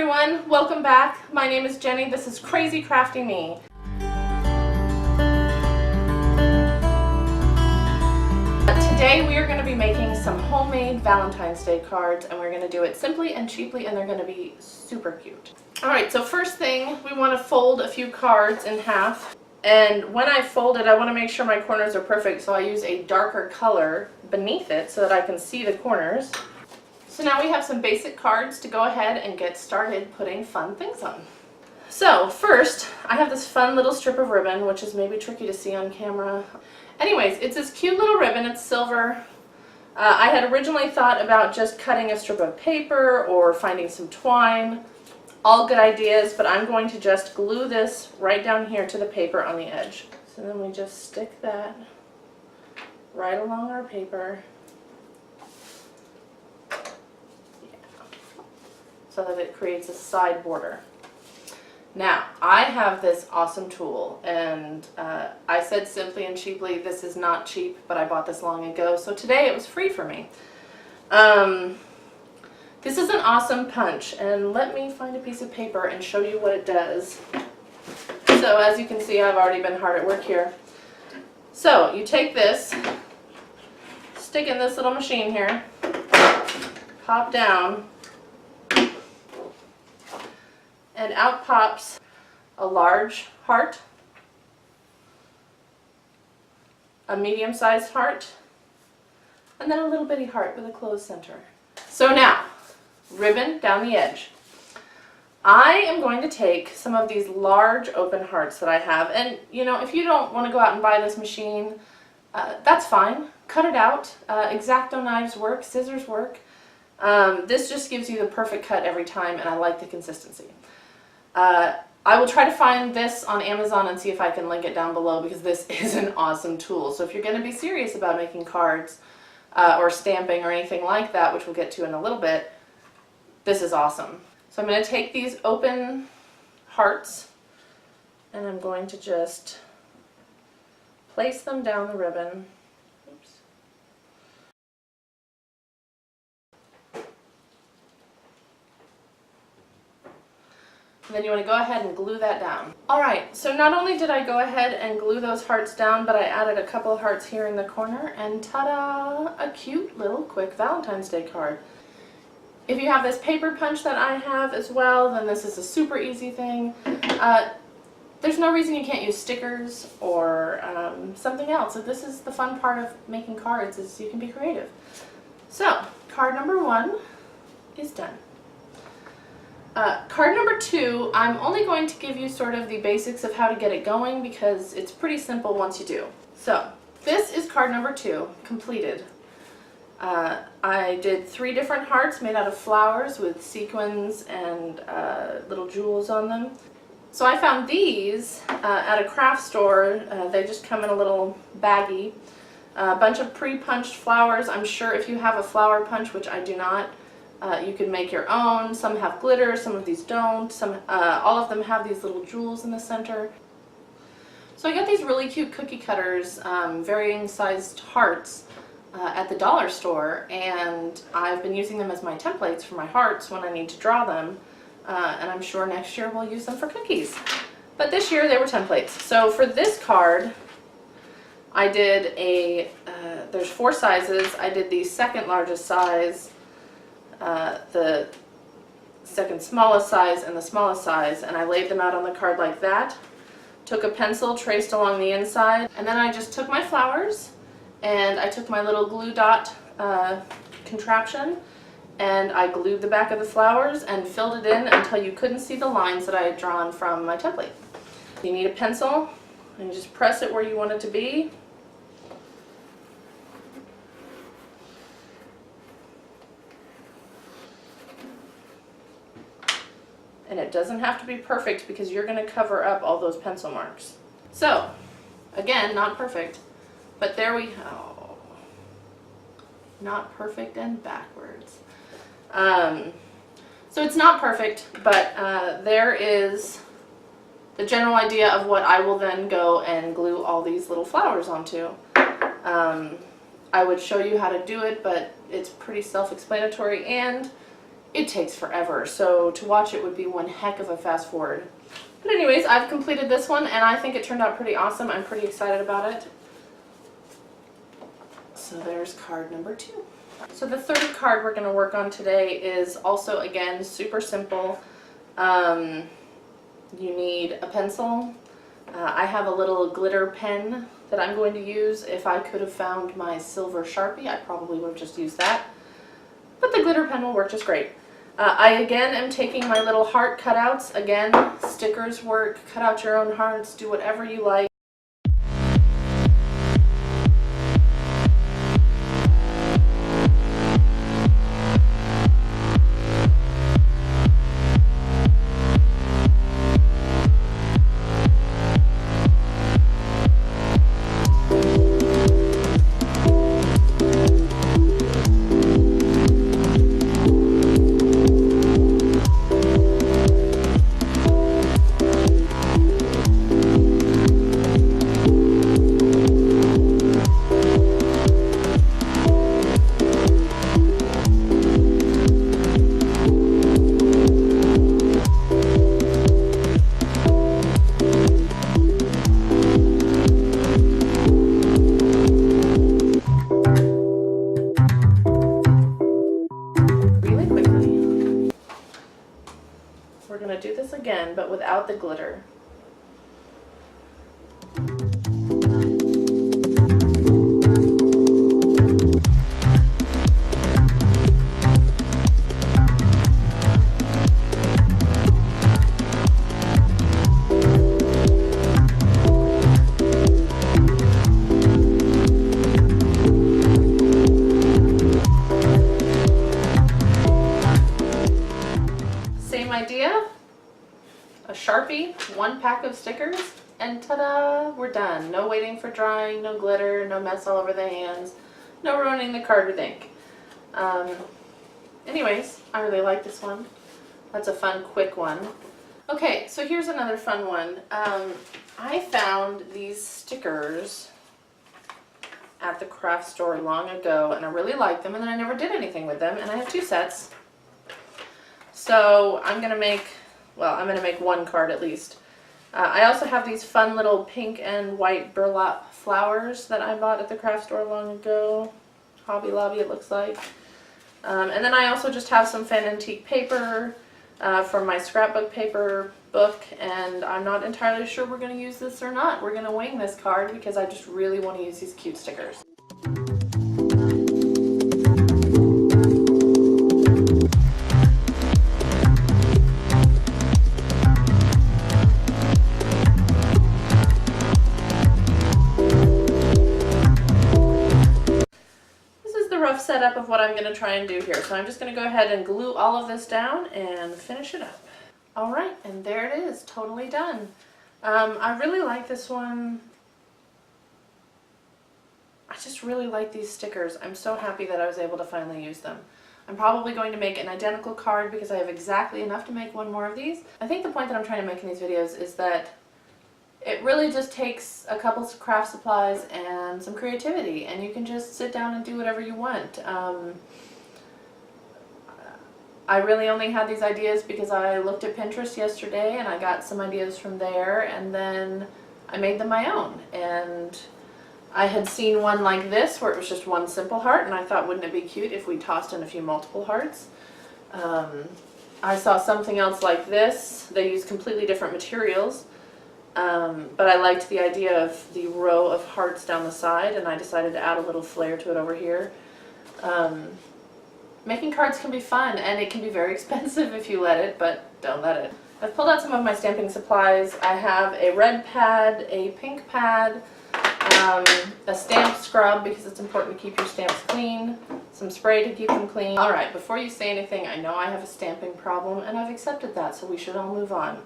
everyone, welcome back. My name is Jenny. This is Crazy Crafty Me. Today we are going to be making some homemade Valentine's Day cards, and we're going to do it simply and cheaply, and they're going to be super cute. Alright, so first thing, we want to fold a few cards in half. And when I fold it, I want to make sure my corners are perfect, so I use a darker color beneath it so that I can see the corners. So now we have some basic cards to go ahead and get started putting fun things on. So first, I have this fun little strip of ribbon, which is maybe tricky to see on camera. Anyways, it's this cute little ribbon. It's silver. I had originally thought about just cutting a strip of paper or finding some twine. All good ideas, but I'm going to just glue this right down here to the paper on the edge. So then we just stick that right along our paper. So that it creates a side border. Now, I have this awesome tool, and I said simply and cheaply, this is not cheap, but I bought this long ago, so today it was free for me. This is an awesome punch, and let me find a piece of paper and show you what it does. So as you can see, I've already been hard at work here. So you take this, stick in this little machine here, pop down, and out pops a large heart, a medium-sized heart, and then a little bitty heart with a closed center. So now, ribbon down the edge. I am going to take some of these large open hearts that I have, and you know, if you don't want to go out and buy this machine, that's fine. Cut it out. X-Acto knives work, scissors work. This just gives you the perfect cut every time, and I like the consistency. I will try to find this on Amazon and see if I can link it down below, because this is an awesome tool. So if you're going to be serious about making cards or stamping or anything like that, which we'll get to in a little bit, this is awesome. So I'm going to take these open hearts and I'm going to just place them down the ribbon. Oops. And then you want to go ahead and glue that down. Alright, so not only did I go ahead and glue those hearts down, but I added a couple of hearts here in the corner, and ta-da! A cute little quick Valentine's Day card. If you have this paper punch that I have as well, then this is a super easy thing. There's no reason you can't use stickers or something else. So this is the fun part of making cards, is you can be creative. So, card number 1 is done. Card number 2, I'm only going to give you sort of the basics of how to get it going, because it's pretty simple once you do. So, this is card number 2, completed. I did 3 different hearts made out of flowers with sequins and little jewels on them. So I found these at a craft store. They just come in a little baggie. A bunch of pre-punched flowers. I'm sure if you have a flower punch, which I do not, you can make your own. Some have glitter, some of these don't. All of them have these little jewels in the center. So I got these really cute cookie cutters, varying sized hearts at the dollar store, and I've been using them as my templates for my hearts when I need to draw them, and I'm sure next year we'll use them for cookies. But this year they were templates. So for this card, I did there's 4 sizes. I did the second largest size, the second smallest size, and the smallest size, and I laid them out on the card like that. Took a pencil, traced along the inside, and then I just took my flowers and I took my little glue dot contraption and I glued the back of the flowers and filled it in until you couldn't see the lines that I had drawn from my template. You need a pencil and you just press it where you want it to be. And it doesn't have to be perfect, because you're going to cover up all those pencil marks. So, again, not perfect, but there we go. Not perfect and backwards. So it's not perfect, but there is the general idea of what I will then go and glue all these little flowers onto. I would show you how to do it, but it's pretty self-explanatory, and it takes forever. So to watch it would be one heck of a fast forward. But anyways, I've completed this one and I think it turned out pretty awesome. I'm pretty excited about it. So there's card number 2. So the third card we're going to work on today is also, again, super simple. You need a pencil. I have a little glitter pen that I'm going to use. If I could have found my silver Sharpie, I probably would have just used that. But the glitter pen will work just great. I again am taking my little heart cutouts. Again, stickers work. Cut out your own hearts. Do whatever you like. We're going to do this again, but without the glitter. Same idea, a Sharpie, 1 pack of stickers, and ta-da, we're done. No waiting for drying, no glitter, no mess all over the hands, no ruining the card with ink. Anyways, I really like this one. That's a fun, quick one. Okay, so here's another fun one. I found these stickers at the craft store long ago, and I really liked them, and then I never did anything with them, and I have 2 sets. So I'm going to make 1 card at least. I also have these fun little pink and white burlap flowers that I bought at the craft store long ago. Hobby Lobby, it looks like. And then I also just have some fan antique paper from my scrapbook paper book, and I'm not entirely sure we're going to use this or not. We're going to wing this card because I just really want to use these cute stickers. Setup of what I'm going to try and do here. So I'm just going to go ahead and glue all of this down and finish it up. Alright, and there it is, totally done. I really like this one. I just really like these stickers. I'm so happy that I was able to finally use them. I'm probably going to make an identical card because I have exactly enough to make 1 more of these. I think the point that I'm trying to make in these videos is that it really just takes a couple of craft supplies and some creativity, and you can just sit down and do whatever you want. I really only had these ideas because I looked at Pinterest yesterday and I got some ideas from there, and then I made them my own. And I had seen one like this where it was just 1 simple heart, and I thought, wouldn't it be cute if we tossed in a few multiple hearts? I saw something else like this. They use completely different materials. But I liked the idea of the row of hearts down the side, and I decided to add a little flair to it over here. Making cards can be fun, and it can be very expensive if you let it, but don't let it. I've pulled out some of my stamping supplies. I have a red pad, a pink pad, a stamp scrub because it's important to keep your stamps clean, some spray to keep them clean. Alright, before you say anything, I know I have a stamping problem, and I've accepted that, so we should all move on.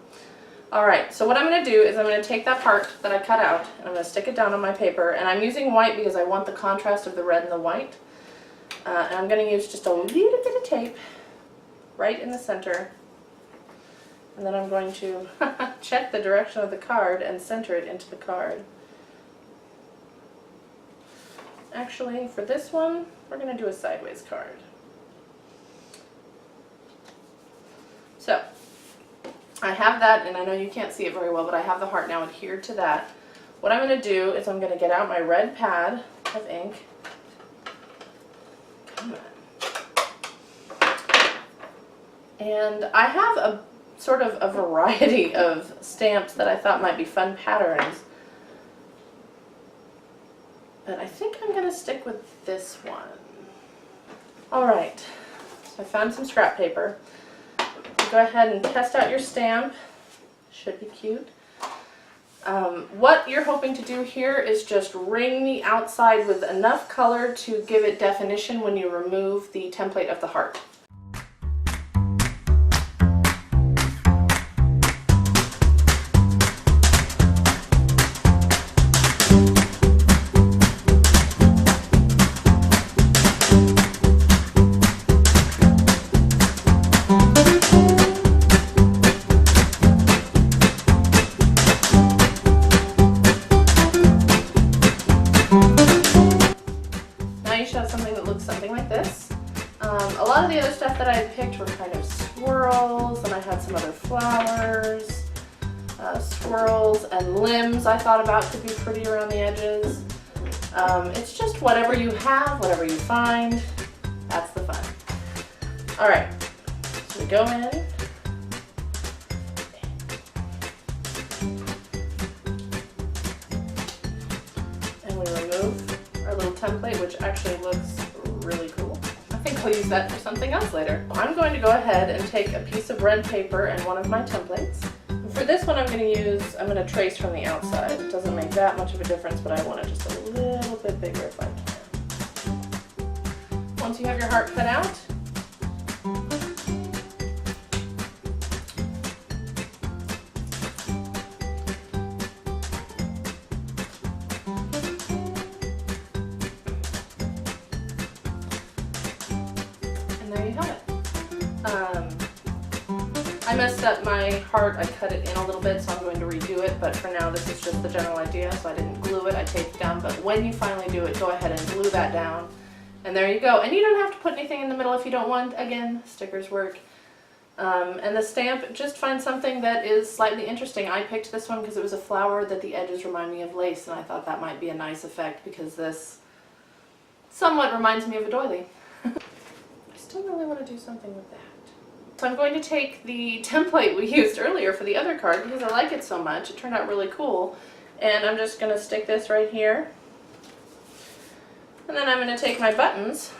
Alright, so what I'm going to do is I'm going to take that heart that I cut out, and I'm going to stick it down on my paper, and I'm using white because I want the contrast of the red and the white. And I'm going to use just a little bit of tape right in the center, and then I'm going to check the direction of the card and center it into the card. Actually, for this one, we're going to do a sideways card. So I have that, and I know you can't see it very well, but I have the heart now adhered to that. What I'm going to do is I'm going to get out my red pad of ink. Come on. And I have a sort of a variety of stamps that I thought might be fun patterns. But I think I'm going to stick with this one. Alright, so I found some scrap paper. Go ahead and test out your stamp. Should be cute. What you're hoping to do here is just ring the outside with enough color to give it definition when you remove the template of the heart. Something that looks something like this. A lot of the other stuff that I had picked were kind of swirls, and I had some other flowers, swirls and limbs I thought about could be pretty around the edges. It's just whatever you have, whatever you find, that's the fun. Alright, so we go in. And we remove our little template, which actually looks really cool. I think I'll use that for something else later. I'm going to go ahead and take a piece of red paper and one of my templates. For this one I'm going to trace from the outside. It doesn't make that much of a difference, but I want it just a little bit bigger if I can. Once you have your heart cut out, there you have it. I messed up my heart. I cut it in a little bit, so I'm going to redo it, but for now this is just the general idea, so I didn't glue it. I taped it down, but when you finally do it, go ahead and glue that down. And there you go. And you don't have to put anything in the middle if you don't want. Again, stickers work. And the stamp, just find something that is slightly interesting. I picked this one because it was a flower that the edges remind me of lace, and I thought that might be a nice effect because this somewhat reminds me of a doily. I still really want to do something with that. So I'm going to take the template we used earlier for the other card because I like it so much. It turned out really cool. And I'm just going to stick this right here. And then I'm going to take my buttons.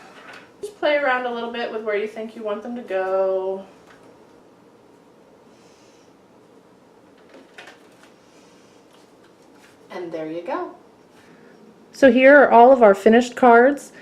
Just play around a little bit with where you think you want them to go. And there you go. So here are all of our finished cards.